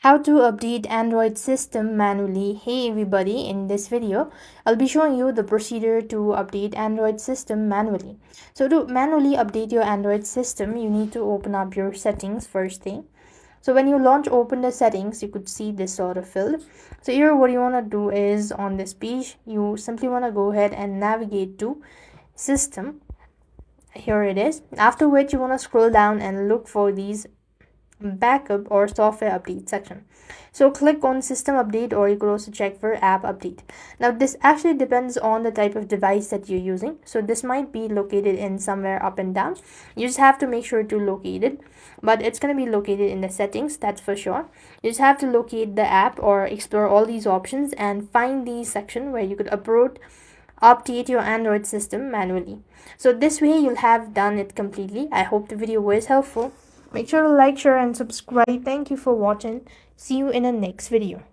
How to update Android system manually. Hey everybody, in this video I'll be showing you the procedure to update Android system manually. So to manually update your Android system, you need to open up your settings first thing. So when you open the settings, you could see this sort of field. So here what you want to do is, on this page you simply want to go ahead and navigate to system. Here it is, after which you want to scroll down and look for these backup or software update section. So click on system update, or you could also check for app update. Now this actually depends on the type of device that you're using. So this might be located in somewhere up and down. You just have to make sure to locate it, but it's going to be located in the settings, that's for sure. You just have to locate the app or explore all these options and find the section where you could update your Android system manually. So this way you'll have done it completely. I hope the video was helpful. Make sure to like, share and subscribe. Thank you for watching. See you in the next video.